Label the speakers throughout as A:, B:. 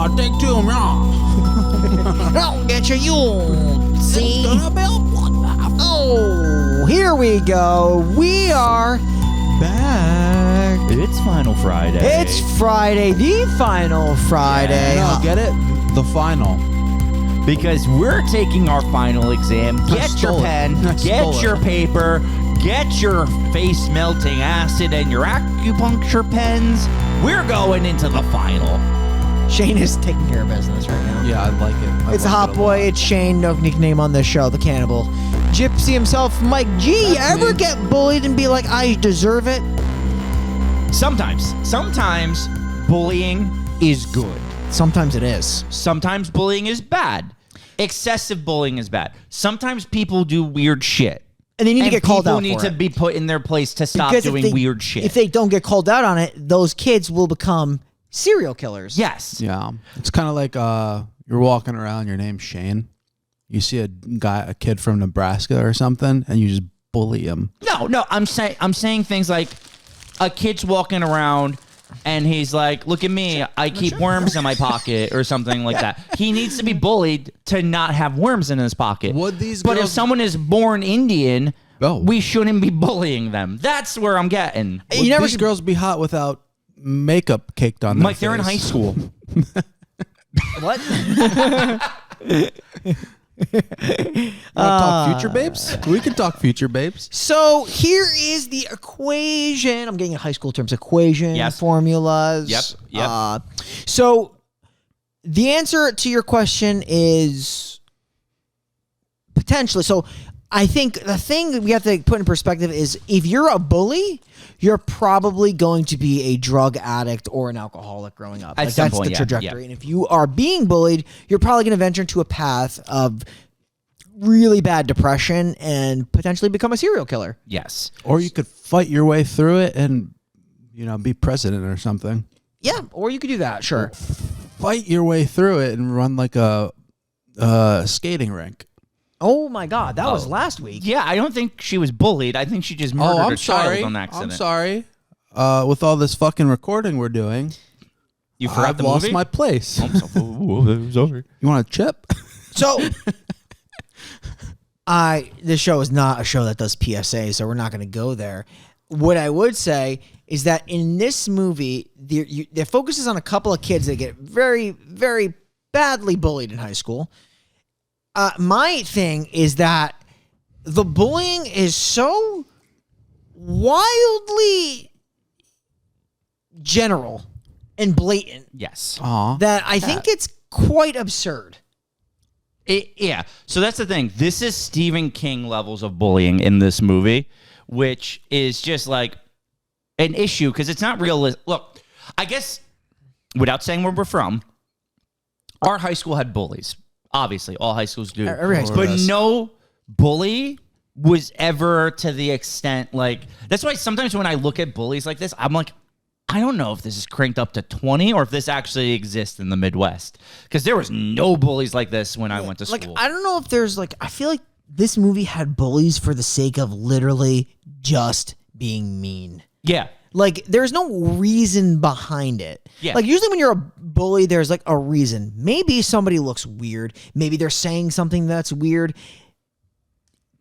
A: Oh, take two,
B: I'll get you, see? Oh, here we go. We are back.
C: It's Final Friday.
B: It's Friday, the final Friday.
A: No, get it? The final.
C: Because we're taking our final exam. Get your pen, get your paper, get your face melting acid and your acupuncture pens. We're going into the final.
B: Shane is taking care of business right now.
A: Yeah, I like it.
B: It's a hot boy. It's Shane. No nickname on this show. The Cannibal. Gypsy himself, Mike G.
A: That's
B: ever
A: me.
B: get bullied and be like, I deserve it?
C: Sometimes bullying is good.
B: Sometimes it is.
C: Sometimes bullying is bad. Excessive bullying is bad. Sometimes people do weird shit.
B: And they need to get called out for
C: People need to
B: it.
C: be put in their place to stop
B: Because
C: doing weird shit.
B: If they don't get called out on it, those kids will become serial killers.
C: Yes.
A: Yeah. It's kind of like you're walking around, your name's Shane. You see a kid from Nebraska or something, and you just bully him.
C: No, I'm saying things like a kid's walking around and he's like, look at me, I keep worms in my pocket or something like that. He needs to be bullied to not have worms in his pocket.
A: Would these
C: but if
A: girls-
C: someone is born Indian,
A: Oh.
C: we shouldn't be bullying them. That's where I'm getting.
A: Would these girls be hot without makeup caked on them?
C: Like they're in high school.
B: What?
A: Talk future babes? We can talk future babes.
B: So here is the equation. I'm getting in high school terms. Equation,
C: Yes.
B: formulas.
C: Yep.
B: So the answer to your question is potentially. So I think the thing we have to put in perspective is if you're a bully, you're probably going to be a drug addict or an alcoholic growing up.
C: At some
B: That's
C: point,
B: the
C: yeah,
B: trajectory.
C: yeah.
B: And if you are being bullied, you're probably going to venture into a path of really bad depression and potentially become a serial killer.
C: Yes.
A: Or you could fight your way through it and, be president or something.
B: Yeah, or you could do that, sure.
A: Fight your way through it and run like a skating rink.
B: Oh my God, that was last week.
C: Yeah, I don't think she was bullied. I think she just murdered a child on accident.
A: I'm sorry. With all this fucking recording we're doing,
C: You forgot
A: I've
C: the
A: lost
C: movie?
A: my place.
C: It was over.
A: You want a chip?
B: So, this show is not a show that does PSA, so we're not going to go there. What I would say is that in this movie, the focus is on a couple of kids that get very, very badly bullied in high school. My thing is that the bullying is so wildly general and blatant
C: Yes.
A: Aw.
B: that I think it's quite absurd.
C: Yeah. So that's the thing. This is Stephen King levels of bullying in this movie, which is just like an issue because it's not realistic. Look, I guess without saying where we're from, our high school had bullies. Obviously, all high schools do.
B: Every high school
C: but
B: does.
C: no bully was ever to the extent like that's why sometimes when I look at bullies like this, I'm like, I don't know if this is cranked up to 20 or if this actually exists in the Midwest. Because there was no bullies like this when I went to school.
B: I don't know if there's I feel like this movie had bullies for the sake of literally just being mean.
C: Yeah.
B: There's no reason behind it.
C: Yeah.
B: Usually when you're a bully, there's a reason. Maybe somebody looks weird. Maybe they're saying something that's weird.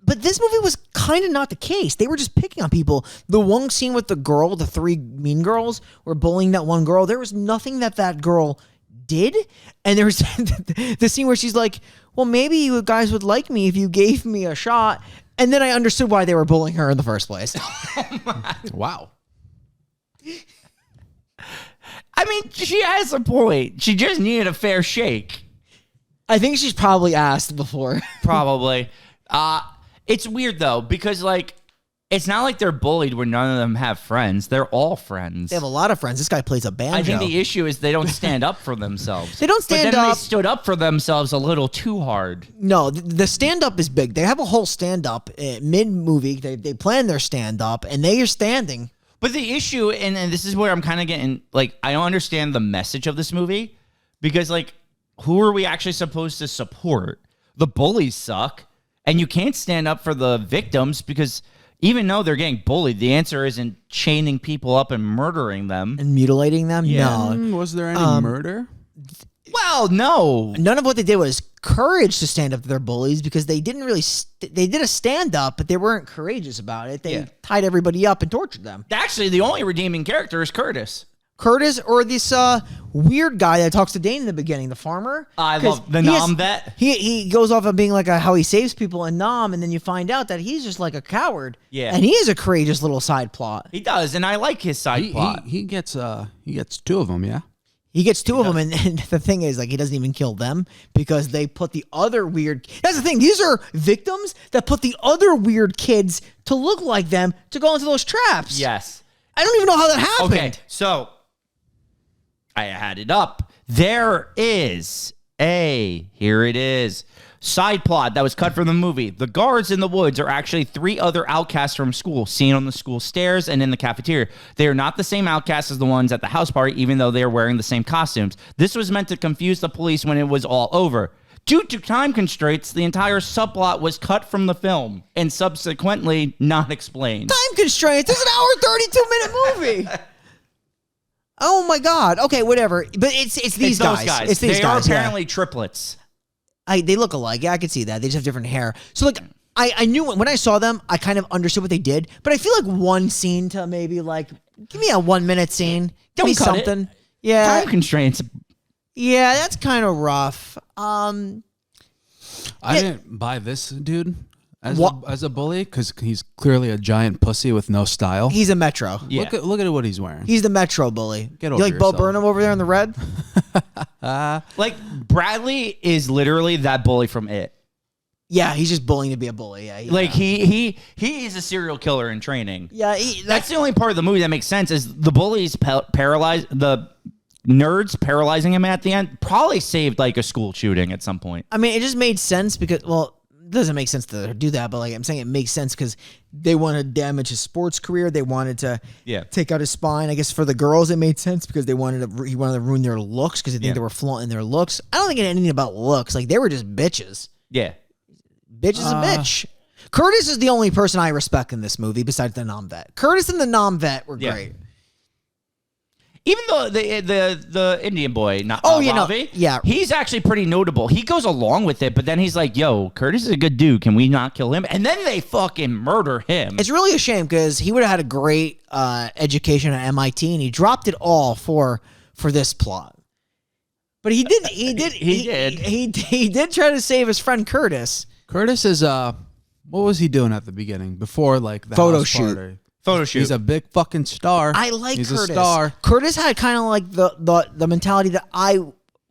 B: But this movie was kind of not the case. They were just picking on people. The one scene with the girl, the three mean girls, were bullying that one girl. There was nothing that girl did. And there was the scene where she's like, well, maybe you guys would like me if you gave me a shot. And then I understood why they were bullying her in the first place.
A: Wow.
C: I mean, she has a point. She just needed a fair shake.
B: I think she's probably asked before.
C: Probably. It's weird, though, because, it's not like they're bullied where none of them have friends. They're all friends.
B: They have a lot of friends. This guy plays a banjo.
C: I think the issue is they don't stand up for themselves.
B: They don't stand
C: but then
B: up.
C: They stood up for themselves a little too hard.
B: No, the stand-up is big. They have a whole stand-up mid-movie. They plan their stand-up, and they are standing.
C: But the issue, and this is where I'm kind of getting, I don't understand the message of this movie because, who are we actually supposed to support? The bullies suck, and you can't stand up for the victims because even though they're getting bullied, the answer isn't chaining people up and murdering them.
B: And mutilating them?
C: Yeah.
B: No.
A: Was there any murder?
C: Well, no.
B: None of what they did was courage to stand up to their bullies because they didn't really. They did a stand up, but they weren't courageous about it. They tied everybody up and tortured them.
C: Actually, the only redeeming character is Curtis.
B: Curtis or this weird guy that talks to Dane in the beginning, the farmer.
C: I love the Nam vet.
B: He goes off of being like how he saves people in Nam, and then you find out that he's just like a coward.
C: Yeah,
B: and he is a courageous little side plot.
C: He does, and I like his side plot.
A: He gets two of them. Yeah.
B: He gets two of them, and the thing is, like, he doesn't even kill them because they put the other weird. That's the thing; these are victims that put the other weird kids to look like them to go into those traps.
C: Yes,
B: I don't even know how that happened.
C: Okay, so I had it up. There is here it is, side plot that was cut from the movie. The guards in the woods are actually 3 other outcasts from school, seen on the school stairs and in the cafeteria. They are not the same outcasts as the ones at the house party, even though they are wearing the same costumes. This was meant to confuse the police when it was all over. Due to time constraints, the entire subplot was cut from the film and subsequently not explained.
B: Time constraints. It's an hour 32-minute movie. Oh my God. Okay, whatever. But it's these guys. It's these guys.
C: They are apparently triplets.
B: They look alike. Yeah, I could see that. They just have different hair. So like, I knew when I saw them, I kind of understood what they did. But I feel like one scene to maybe like give me a 1-minute scene. Give me something. Yeah.
C: Time constraints.
B: Yeah, that's kind of rough.
A: I didn't buy this dude as a bully because he's clearly a giant pussy with no style.
B: He's a Metro.
C: Yeah.
A: Look at what he's wearing.
B: He's the Metro bully.
A: Get over
B: you like
A: yourself.
B: Bo Burnham over there in the red?
C: Like Bradley is literally that bully from It.
B: Yeah, he's just bullying to be a bully. Yeah,
C: Like he is a serial killer in training.
B: Yeah,
C: that's the only part of the movie that makes sense is the bullies paralyzed the nerds paralyzing him at the end probably saved like a school shooting at some point.
B: I mean, it just made sense because it doesn't make sense to do that, but like I'm saying, it makes sense because they want to damage his sports career. They wanted to take out his spine. I guess for the girls, it made sense because he wanted to ruin their looks because they think they were flaunting their looks. I don't think it had anything about looks. Like they were just bitches.
C: Yeah.
B: Bitch is a bitch. Curtis is the only person I respect in this movie besides the Nam vet. Curtis and the Nam vet were great.
C: Even though the Indian boy, Ravi, he's actually pretty notable. He goes along with it, but then he's like, yo, Curtis is a good dude. Can we not kill him? And then they fucking murder him.
B: It's really a shame because he would have had a great education at MIT, and he dropped it all for this plot. But he did he did try to save his friend Curtis.
A: Curtis is what was he doing at the beginning before like the
B: photo
A: house
B: shoot?
A: Party?
C: Photo shoot.
A: He's a big fucking star.
B: I like
A: He's
B: Curtis.
A: a star.
B: Curtis had kind of like the mentality that I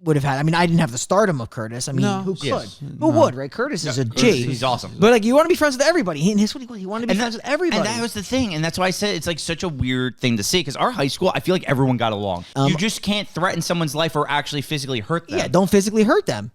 B: would have had. I mean, I didn't have the stardom of Curtis. I mean, who could?
C: Yes.
B: Who would, right? Curtis is a G.
C: He's awesome.
B: But like, you want to be friends with everybody. He wanted to be friends with everybody.
C: And that was the thing. And that's why I said it's like such a weird thing to see because our high school, I feel like everyone got along. You just can't threaten someone's life or actually physically hurt them.
B: Yeah, don't physically hurt them.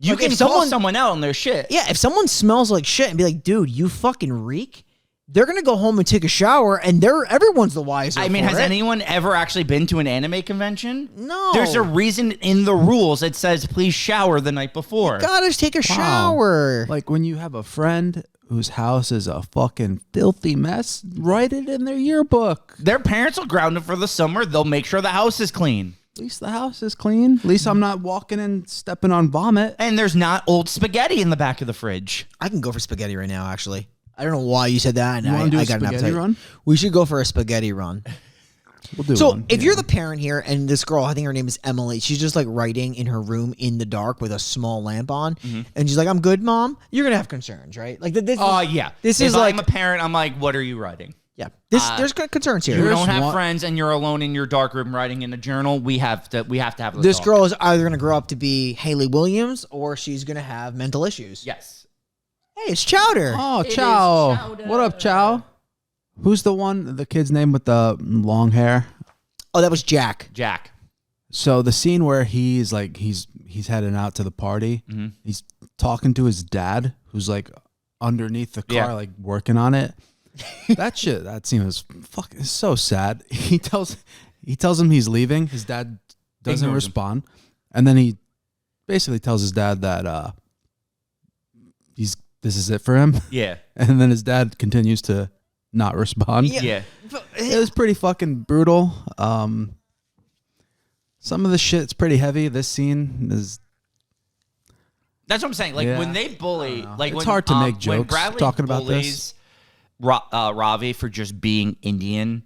C: You can call someone out on their shit.
B: Yeah, if someone smells like shit and be like, dude, you fucking reek, they're going to go home and take a shower and everyone's the wiser.
C: I mean, has anyone ever actually been to an anime convention?
B: No.
C: There's a reason in the rules it says please shower the night before.
B: You gotta take a shower.
A: Like when you have a friend whose house is a fucking filthy mess, write it in their yearbook.
C: Their parents will ground them for the summer. They'll make sure the house is clean.
A: At least the house is clean. At least I'm not walking and stepping on vomit.
C: And there's not old spaghetti in the back of the fridge.
B: I can go for spaghetti right now, actually. I don't know why you said that. And
A: You wanna do a
B: got an
A: spaghetti
B: appetite.
A: run?
B: We should go for a spaghetti run.
A: We'll do
B: So
A: one.
B: if you're the parent here and this girl, I think her name is Emily, she's just like writing in her room in the dark with a small lamp on. And she's like, I'm good, Mom. You're going to have concerns, right? Like this.
C: Yeah.
B: This
C: if
B: is like
C: I'm a parent, I'm like, what are you writing?
B: Yeah. There's concerns here.
C: You don't have friends and you're alone in your dark room writing in a journal. We have to have
B: This
C: talk.
B: girl is either going to grow up to be Haley Williams or she's going to have mental issues.
C: Yes.
B: Hey, it's Chowder.
A: Oh,
C: It
A: Chow.
C: is Chowder.
A: What up, Chow? Who's the kid's name with the long hair?
B: Oh, that was Jack.
C: Jack.
A: So the scene where he's like he's heading out to the party, he's talking to his dad, who's like underneath the car, like working on it. That scene was fucking so sad. He tells him he's leaving. His dad doesn't
C: Ignores
A: respond, and then he basically tells his dad that this is it for him.
C: Yeah.
A: And then his dad continues to not respond.
C: Yeah.
A: It was pretty fucking brutal. Some of the shit's pretty heavy. This scene is.
C: That's what I'm saying. Like when they bully, like
A: it's hard to make jokes
C: when Bradley
A: talking about
C: bullies Ravi for just being Indian,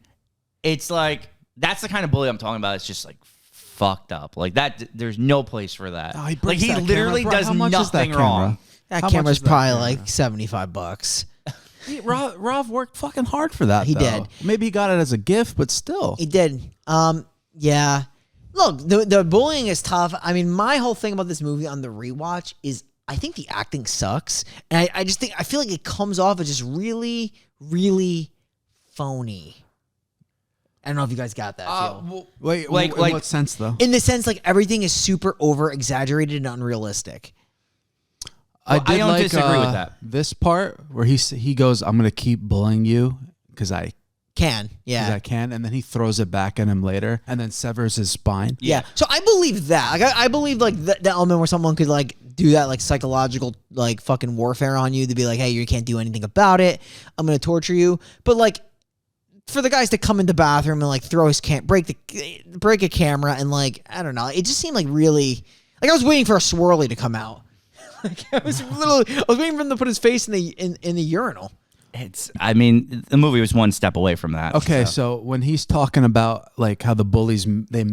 C: it's like that's the kind of bully I'm talking about. It's just like fucked up. Like that, there's no place for that.
A: Oh, he
C: like he
A: that
C: literally
A: camera.
C: does
A: How much is
C: nothing
A: that
C: wrong.
A: camera?
B: That
A: How
B: camera's
A: much is that
B: probably
A: camera?
B: like $75.
A: Rav worked fucking hard for that.
B: He
A: though.
B: did.
A: Maybe he got it as a gift, but still.
B: He did. Yeah. Look, the bullying is tough. I mean, my whole thing about this movie on the rewatch is I think the acting sucks. And I just think, I feel like it comes off as just really, really phony. I don't know if you guys got that feel.
A: Wait,
C: Like-
A: in
C: like-
A: what sense though?
B: In the sense, like, everything is super over exaggerated and unrealistic.
C: I
A: did
C: don't disagree with that.
A: This part where he goes, "I'm gonna keep bullying you because I
B: Yeah.
A: can," and then he throws it back at him later, and then severs his spine.
B: Yeah. So I believe that. Like, I believe like the element where someone could like do that like psychological like fucking warfare on you to be like, hey, you can't do anything about it. I'm gonna torture you. But like for the guys to come in the bathroom and like throw his break a camera and like I don't know, it just seemed like really like I was waiting for a swirly to come out. Like I was waiting for him to put his face in the urinal.
C: I mean, the movie was one step away from that.
A: Okay, so when he's talking about like how the bullies they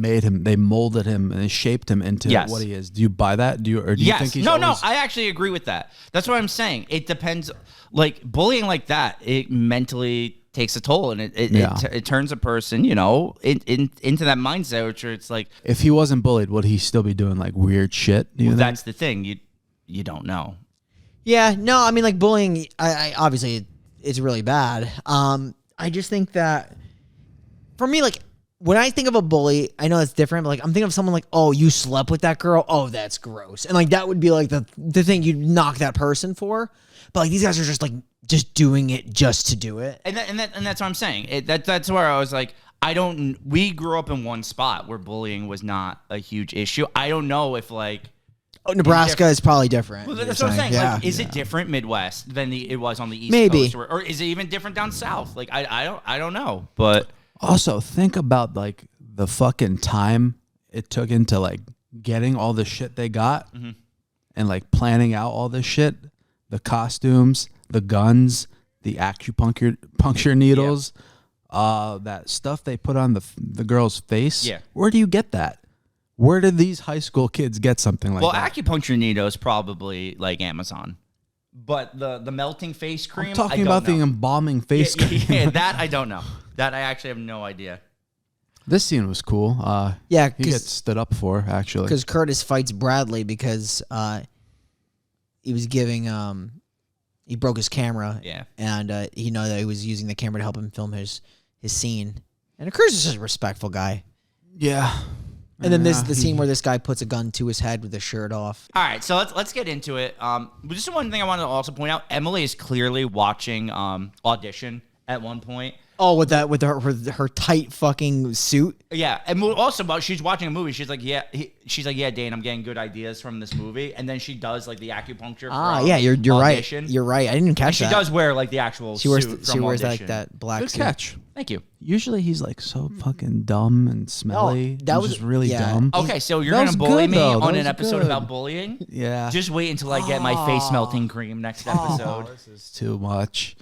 A: molded him and they shaped him into
C: Yes.
A: what he is. Do you buy that? Do you
C: Yes.
A: think he's
C: No,
A: always,
C: I actually agree with that. That's what I'm saying. It depends. Like bullying like that, it mentally takes a toll, and it turns a person, into that mindset, which it's like
A: if he wasn't bullied, would he still be doing like weird shit? Do you think?
C: that's the thing. You don't know.
B: Yeah, no, I mean like bullying. I obviously it's really bad. I just think that for me, like when I think of a bully, I know it's different. But like I'm thinking of someone like, oh, you slept with that girl. Oh, that's gross. And like that would be like the thing you'd knock that person for. But like these guys are just doing it just to do it.
C: And that's what I'm saying. That's where I was like, we grew up in one spot where bullying was not a huge issue. I don't know if like.
B: Oh, Nebraska is probably different.
C: Well, that's what I'm saying. Like, is it different Midwest than it was on the East
B: Maybe.
C: Coast, or is it even different down South? Like, I don't know. But
A: Also, think about like the fucking time it took into like getting all the shit they got and like planning out all this shit, the costumes, the guns, the puncture needles, that stuff they put on the girl's face.
C: Yeah.
A: Where do you get that? Where did these high school kids get something like that?
C: Well, acupuncture needles probably like Amazon, but the melting face cream.
A: I'm talking
C: I don't
A: about
C: know.
A: the embalming face cream.
C: Yeah, that I don't know. That I actually have no idea.
A: This scene was cool.
B: Yeah,
A: he gets stood up for actually.
B: because Curtis fights Bradley because he was giving he broke his camera.
C: Yeah.
B: And he know that he was using the camera to help him film his scene. And Curtis is just a respectful guy.
A: Yeah.
B: And then the scene where this guy puts a gun to his head with his shirt off.
C: All right, so let's get into it. Just one thing I wanted to also point out: Emily is clearly watching Audition at one point.
B: Oh, with her tight fucking suit.
C: Yeah, and also, she's watching a movie. She's like, yeah, Dane, I'm getting good ideas from this movie. And then she does like the acupuncture.
B: Yeah, you're
C: Audition.
B: right. You're right. I didn't catch
C: And she
B: that.
C: does wear like the actual
B: She wears
C: suit from
B: like
C: Audition.
B: that black
A: Good
B: suit.
A: catch.
C: Thank you.
A: Usually he's like so fucking dumb and smelly.
B: that
A: He's
B: was-
A: just really
B: yeah.
A: dumb.
C: Okay, so you're
A: That
C: gonna
A: was
C: bully
A: good,
C: me
A: though.
C: on
A: That
C: an
A: was
C: episode
A: good.
C: about bullying?
A: Yeah.
C: Just wait until I get my face melting cream next episode.
A: This is too much.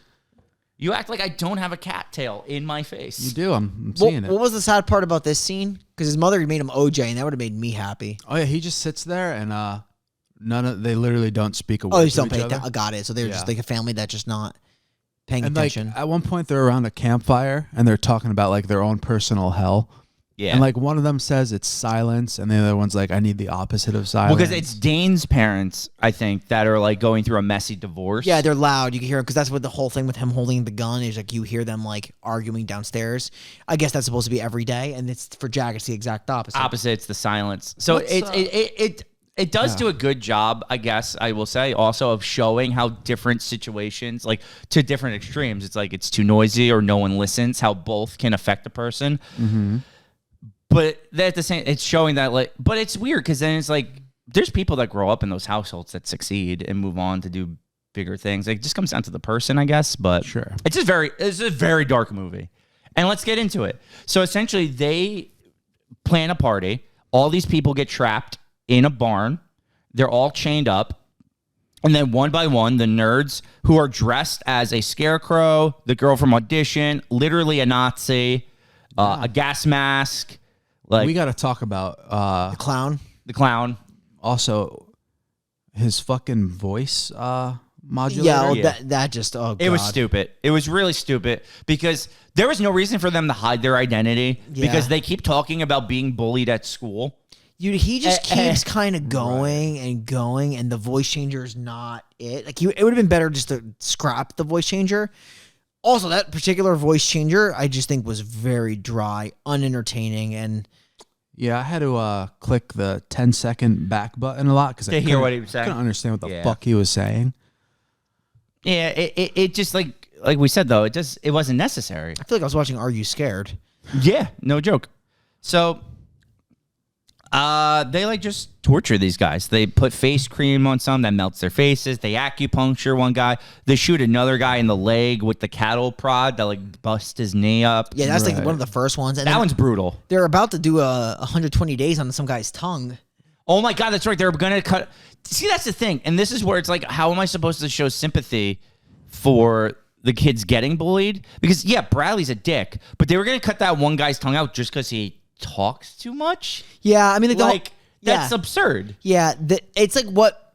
C: You act like I don't have a cat tail in my face.
A: You do. I'm seeing it.
B: What was the sad part about this scene? Because his mother made him OJ, and that would have made me happy.
A: Oh yeah, he just sits there and they literally don't speak a word.
B: Oh, they just
A: to
B: don't
A: each
B: pay
A: other.
B: attention. Got it. So they're just
A: Yeah.
B: like a family that's just not paying
A: And
B: attention.
A: like at one point they're around a campfire and they're talking about like their own personal hell.
C: Yeah.
A: And like one of them says it's silence and the other one's like I need the opposite of silence.
C: because it's Dane's parents, I think, that are like going through a messy divorce.
B: Yeah, they're loud. You can hear them because that's what the whole thing with him holding the gun is. Like you hear them like arguing downstairs. I guess that's supposed to be every day, and it's for Jack. It's the exact opposite.
C: Opposite's the silence. So
A: What's,
C: it does do a good job, I guess I will say, also of showing how different situations, like to different extremes. It's like it's too noisy or no one listens. How both can affect a person.
A: Mm-hmm.
C: But at the same, it's showing that like, but it's weird because then it's like there's people that grow up in those households that succeed and move on to do bigger things. Like, it just comes down to the person, I guess. But
A: Sure.
C: it's a very dark movie. And let's get into it. So essentially, they plan a party. All these people get trapped in a barn. They're all chained up. And then one by one, the nerds who are dressed as a scarecrow, the girl from Audition, literally a Nazi, a gas mask. Like
A: we got to talk about
B: The clown.
C: the clown.
A: also his fucking voice modulator.
B: Yeah,
C: Yeah.
B: that just
C: It was stupid. It was really stupid because there was no reason for them to hide their identity because they keep talking about being bullied at school.
B: Dude, he just keeps kind of going and going, and the voice changer is not it. Like, it would have been better just to scrap the voice changer. Also, that particular voice changer, I just think was very dry, unentertaining, and
A: Yeah, I had to click the 10-second back button a lot because I
C: hear what he was saying.
A: couldn't understand what the fuck he was saying.
C: Yeah, it just like we said though, it wasn't necessary.
B: I feel like I was watching Are You Scared?
C: Yeah, no joke. So they like just torture these guys. They put face cream on some that melts their faces. They acupuncture one guy. They shoot another guy in the leg with the cattle prod that like bust his knee up.
B: Yeah, that's like one of the first ones. And
C: That
B: then
C: one's brutal.
B: they're about to do a 120 days on some guy's tongue.
C: Oh my God, that's right. They're gonna cut. See, that's the thing, and this is where it's like, how am I supposed to show sympathy for the kids getting bullied? Because yeah, Bradley's a dick, but they were gonna cut that one guy's tongue out just because he talks too much.
B: Yeah, I mean,
C: That's absurd.
B: Yeah, it's like what,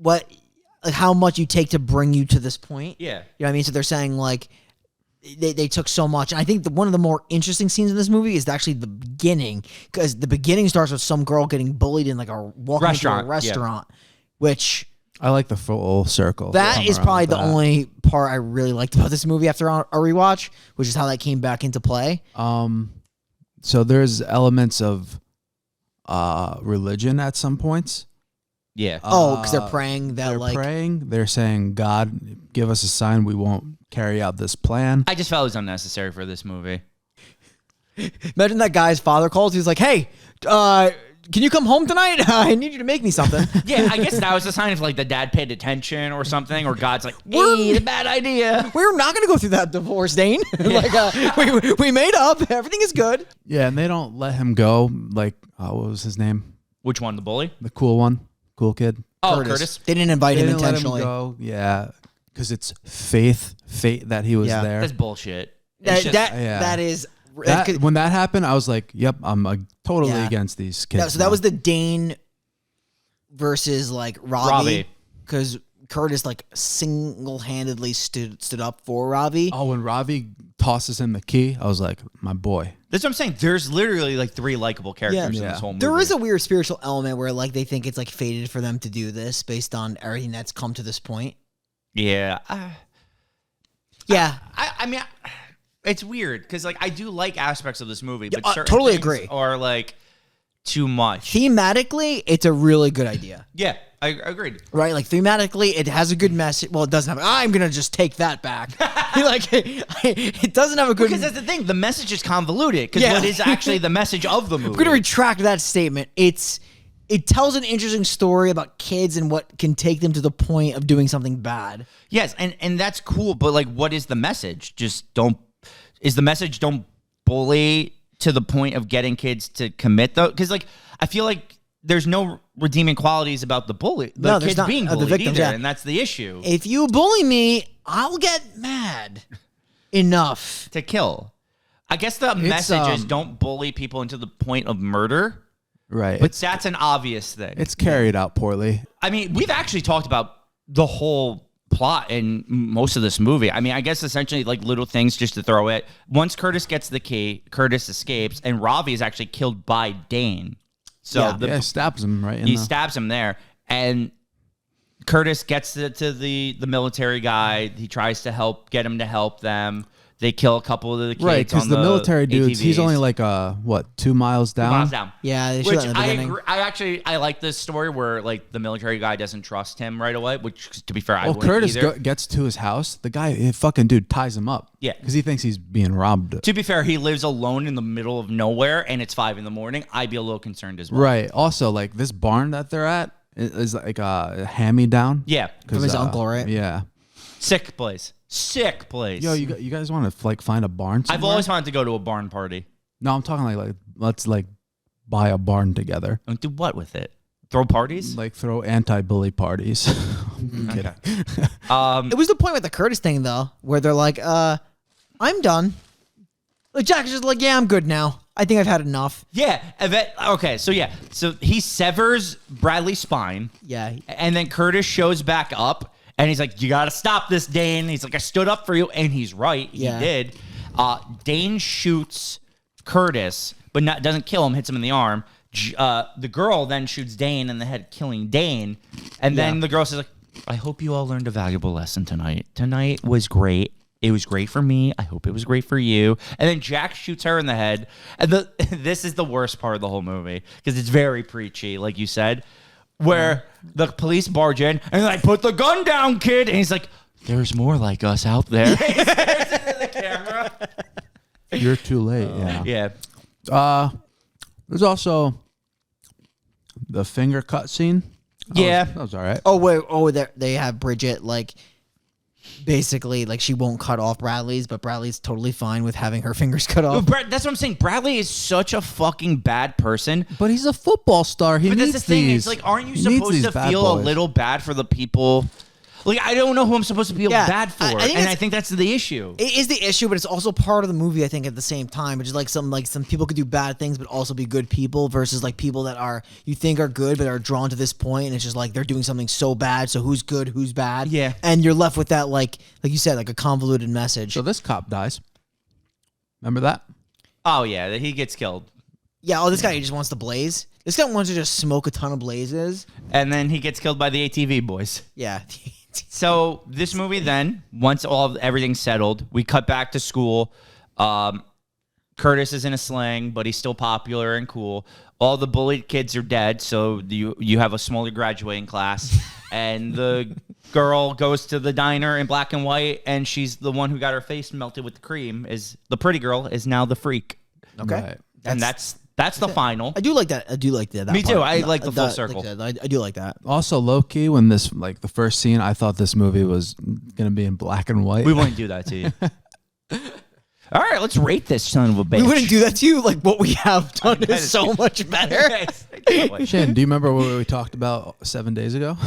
B: like how much you take to bring you to this point.
C: Yeah.
B: You know what I mean? So they're saying like they took so much. And I think one of the more interesting scenes in this movie is actually the beginning, because the beginning starts with some girl getting bullied in like a walking into a restaurant, which
A: I like the full circle.
B: that is probably the only part I really liked about this movie after a rewatch, which is how that came back into play.
A: So there's elements of religion at some points.
C: Yeah.
B: Because they're praying that
A: They're
B: like
A: praying. They're saying, God, give us a sign we won't carry out this plan.
C: I just felt it was unnecessary for this movie.
B: imagine that guy's father calls. He's like, "Hey, can you come home tonight? I need you to make me something."
C: Yeah, I guess that was a sign of like the dad paid attention or something, or God's like, hey, bad idea.
B: We're not going to go through that divorce, Dane. Like, we made up. Everything is good.
A: Yeah, and they don't let him go. Like, what was his name?
C: Which one, the bully?
A: The cool one, cool kid.
C: Oh, Curtis.
B: They didn't invite
A: They
B: him
A: didn't let him
B: intentionally.
A: go. Yeah, because it's fate that he was there.
C: That's bullshit. It's just-
B: That is.
A: When that happened, I was like, "Yep, I'm totally
B: Yeah.
A: against these kids."
B: So that was the Dane versus like Ravi, because Curtis like single-handedly stood up for Ravi.
A: Oh, when Ravi tosses him the key, I was like, "My boy."
C: That's what I'm saying. There's literally like 3 likable characters in this whole movie.
B: There is a weird spiritual element where like they think it's like fated for them to do this based on everything that's come to this point.
C: Yeah.
B: Yeah.
C: I mean, it's weird because like I do like aspects of this movie, but certain
B: totally
C: things
B: agree.
C: are like too much.
B: Thematically, it's a really good idea.
C: Yeah, I agreed.
B: Right? Like thematically, it has a good message. Well, it doesn't have. I'm gonna just take that back. Like it doesn't have a good.
C: Because that's the thing. The message is convoluted. Because
B: Yeah.
C: what is actually the message of the movie?
B: I'm gonna retract that statement. It tells an interesting story about kids and what can take them to the point of doing something bad.
C: Yes, and that's cool. But like, what is the message? Just don't. Is the message don't bully to the point of getting kids to commit though? Because like I feel like there's no redeeming qualities about the bully,
B: No, there's
C: kids
B: not.
C: being
B: The
C: bullied
B: victims,
C: either,
B: yeah.
C: and that's the issue.
B: If you bully me, I'll get mad enough.
C: To kill. I guess the message is don't bully people into the point of murder.
A: Right.
C: But that's an obvious thing.
A: It's carried out poorly.
C: I mean, we've actually talked about the whole plot in most of this movie. I mean, I guess essentially like little things just to throw it. Once Curtis gets the key, Curtis escapes, and Ravi is actually killed by Dane. So
A: Yeah, stabs him right in
C: he
A: the...
C: stabs him there, and Curtis gets to the military guy. He tries to get him to help them. They kill a couple of the kids.
A: Right, because
C: on
A: the military dudes, he's
C: ATVs.
A: only like 2 miles down.
C: 2 miles down.
B: Yeah, they show
C: Which
B: that in the
C: I
B: beginning.
C: agree. I like this story where like the military guy doesn't trust him right away. Which, to be fair, I
A: Well,
C: wouldn't
A: Curtis
C: either.
A: gets to his house. The guy, fucking dude, ties him up.
C: Yeah.
A: because he thinks he's being robbed.
C: To be fair, he lives alone in the middle of nowhere, and it's 5 a.m. I'd be a little concerned as well.
A: Right. Also, like this barn that they're at is like a hand-me-down.
C: Yeah.
B: From his uncle, right?
A: Yeah.
C: Sick place. Sick place.
A: Yo, you guys want to like find a barn?
C: I've
A: somewhere?
C: always wanted to go to a barn party.
A: No, I'm talking like let's like buy a barn together.
C: And do what with it? Throw parties?
A: Like throw anti-bully parties. I'm kidding.
B: It was the point with the Curtis thing though, where they're like, I'm done. Like Jack is just like, yeah, I'm good now. I think I've had enough.
C: Yeah. Okay. So he severs Bradley's spine.
B: Yeah.
C: And then Curtis shows back up, and he's like, "You got to stop this, Dane." He's like, "I stood up for you," and he's right.
B: Yeah.
C: He did. Dane shoots Curtis, but doesn't kill him. Hits him in the arm. The girl then shoots Dane in the head, killing Dane. And then the girl says, like, "I hope you all learned a valuable lesson tonight. Tonight was great. It was great for me. I hope it was great for you." And then Jack shoots her in the head. And this is the worst part of the whole movie because it's very preachy, like you said, where the police barge in and they're like, "Put the gun down, kid." And he's like, "There's more like us out there." The camera.
A: You're too late. Yeah. There's also the finger cut scene. That was all right.
B: Oh wait. Oh, they have Bridget like. Basically, like she won't cut off Bradley's, but Bradley's totally fine with having her fingers cut off.
C: That's what I'm saying. Bradley is such a fucking bad person.
A: But he's a football star. But
C: that's the thing. It's like, aren't you supposed to feel a little bad for the people? Like, I don't know who I'm supposed to feel bad for, I think that's the issue.
B: It is the issue, but it's also part of the movie. I think at the same time, which is like some people could do bad things, but also be good people, versus like people that you think are good, but are drawn to this point, and it's just like they're doing something so bad. So who's good, who's bad?
C: Yeah,
B: and you're left with that like you said, like a convoluted message.
A: So this cop dies. Remember that?
C: Oh yeah, that he gets killed.
B: Yeah. Oh, this guy just wants to blaze. This guy wants to just smoke a ton of blazes,
C: and then he gets killed by the ATV boys.
B: Yeah.
C: So this movie then, once everything's settled, we cut back to school. Curtis is in a sling, but he's still popular and cool. All the bullied kids are dead, so you have a smaller graduating class. And the girl goes to the diner in black and white, and she's the one who got her face melted with the cream. The pretty girl is now the freak.
A: Okay. Right.
C: And that's the final.
B: I do like that. I do like that.
C: Me
B: part.
C: too. I like the full circle.
B: I do like that.
A: Also, low key, when this the first scene, I thought this movie was gonna be in black and white.
C: We wouldn't do that to you. All right, let's rate this son of a bitch.
B: We wouldn't do that to you. Like what we have done is so much better.
A: Shane, do you remember what we talked about 7 days ago?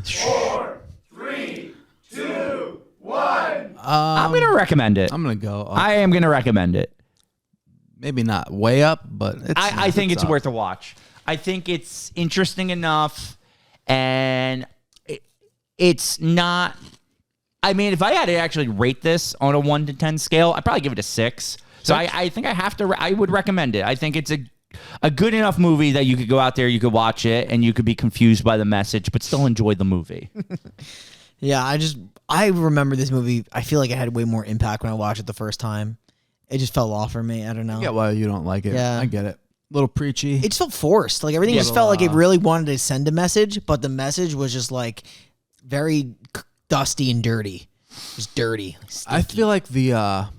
D: 4, 3, 2, 1.
C: I'm gonna recommend it.
A: I'm gonna go.
C: I am gonna recommend it.
A: Maybe not way up, but
C: I think it's worth a watch. I think it's interesting enough, and it's not. I mean, if I had to actually rate this on a 1 to 10 scale, I'd probably give it a 6. So I think I have to. I would recommend it. I think it's a good enough movie that you could go out there, you could watch it, and you could be confused by the message, but still enjoy the movie.
B: Yeah, I remember this movie. I feel like it had way more impact when I watched it the first time. It just fell off for me. I don't know.
A: I get why you don't like it. Yeah. I get it. A little preachy.
B: It just felt forced. Like everything just felt like it really wanted to send a message, but the message was just like very dusty and dirty. Just dirty. Stinky.
A: I feel like the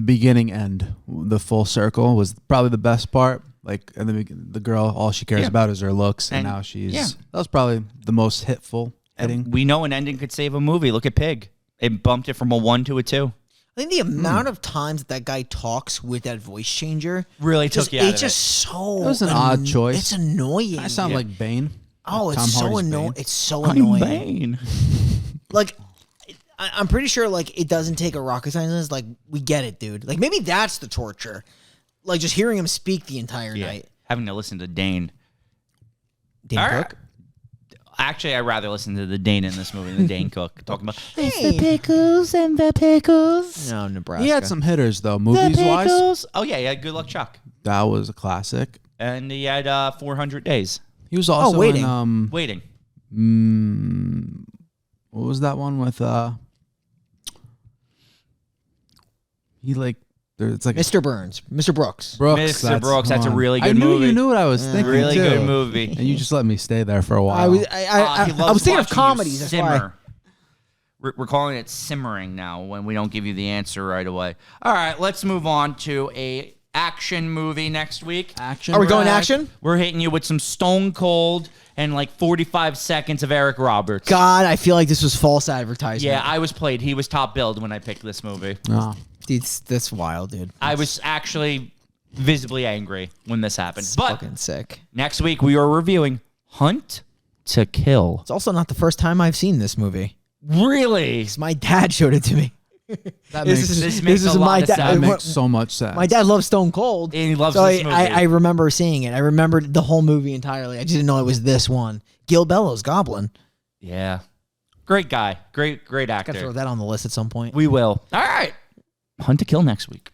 A: beginning end, the full circle, was probably the best part. Like, and the girl, all she cares about is her looks, and now that was probably the most hitful ending.
C: We know an ending could save a movie. Look at Pig. It bumped it from a 1 to a 2.
B: I think the amount of times that guy talks with that voice changer
C: really took you out of it.
B: It's just so.
A: It was an odd choice.
B: It's annoying.
A: I sound like Bane.
B: Oh,
A: like
B: it's
A: Tom
B: so
A: Hardy's
B: annoying.
A: Bane.
B: It's so annoying.
C: Bane.
B: Like, I'm pretty sure like it doesn't take a rocket scientist. Like, we get it, dude. Like, maybe that's the torture. Like, just hearing him speak the entire night.
C: Having to listen to Dane.
B: Dane Cook?
C: Actually, I'd rather listen to the Dane in this movie than Dane Cook talking about
B: Hey.
C: it's the pickles and the pickles.
B: No, Nebraska.
A: He had some hitters though, movies-wise.
C: Oh yeah, Good Luck Chuck.
A: That was a classic.
C: And he had 400 Days.
A: He was also
B: Waiting.
A: in
C: Waiting.
A: What was that one with he like it's like
B: Mr. Burns, Mr. Brooks.
C: Mr. Brooks, that's a really good movie.
A: I knew you knew what I was thinking.
C: Really
A: too.
C: Good movie.
A: And you just let me stay there for a while.
B: I was thinking of comedies. That's why.
C: We're calling it simmering now when we don't give you the answer right away. All right, let's move on to a action movie next week.
A: Action.
B: Are we going action?
C: We're hitting you with some Stone Cold and like 45 seconds of Eric Roberts.
B: God, I feel like this was false advertisement.
C: Yeah, I was played. He was top billed when I picked this movie.
A: Oh.
B: Dude, that's wild, dude.
C: I was actually visibly angry when this happened.
B: It's
C: But
B: fucking sick.
C: next week we are reviewing Hunt to Kill.
B: It's also not the first time I've seen this movie.
C: Really?
B: My dad showed it to me.
A: That
C: This makes a lot of sense.
A: that makes so much sense.
B: My dad loves Stone Cold.
C: And he loves
B: so
C: this movie.
B: I remember seeing it. I remembered the whole movie entirely. I just didn't know it was this one. Gil Bellows, Goblin.
C: Yeah. Great guy. Great actor.
B: Gotta throw that on the list at some point.
C: We will. All right. Hunt to Kill next week.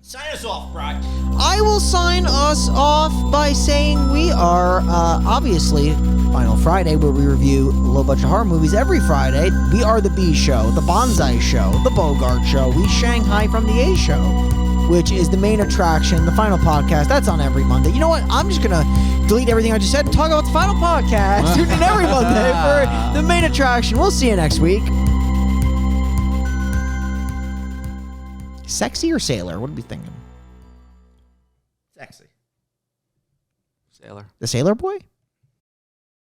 C: Sign us off, Bryan.
B: I will sign us off by saying we are obviously Final Friday, where we review low budget horror movies every Friday. We are the B Show, the Bonsai Show, the Bogart Show, we Shanghai from the A Show, which is the main attraction, the final podcast. That's on every Monday. You know what? I'm just gonna delete everything I just said and talk about the final podcast. Tune in every Monday for the main attraction. We'll see you next week. Sexy or sailor? What are we thinking?
C: Sexy.
A: Sailor.
B: The Sailor Boy?